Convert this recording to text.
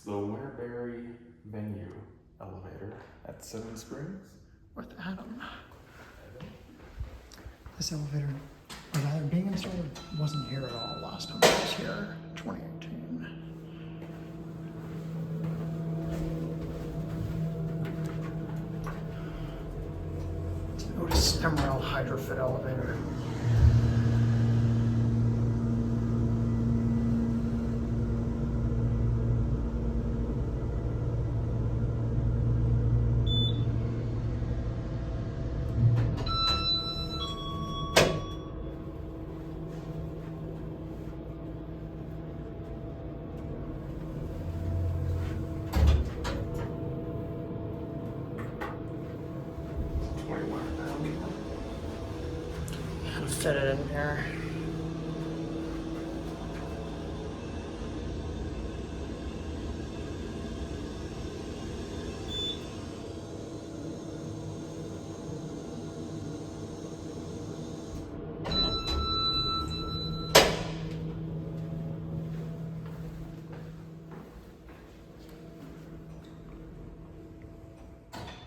the Winterberry Venue elevator at Seven Springs. With Adam. This elevator was either being installed or wasn't here at all last time I was here, 2018. It's an Otis HydroFit elevator. How to fit it in here.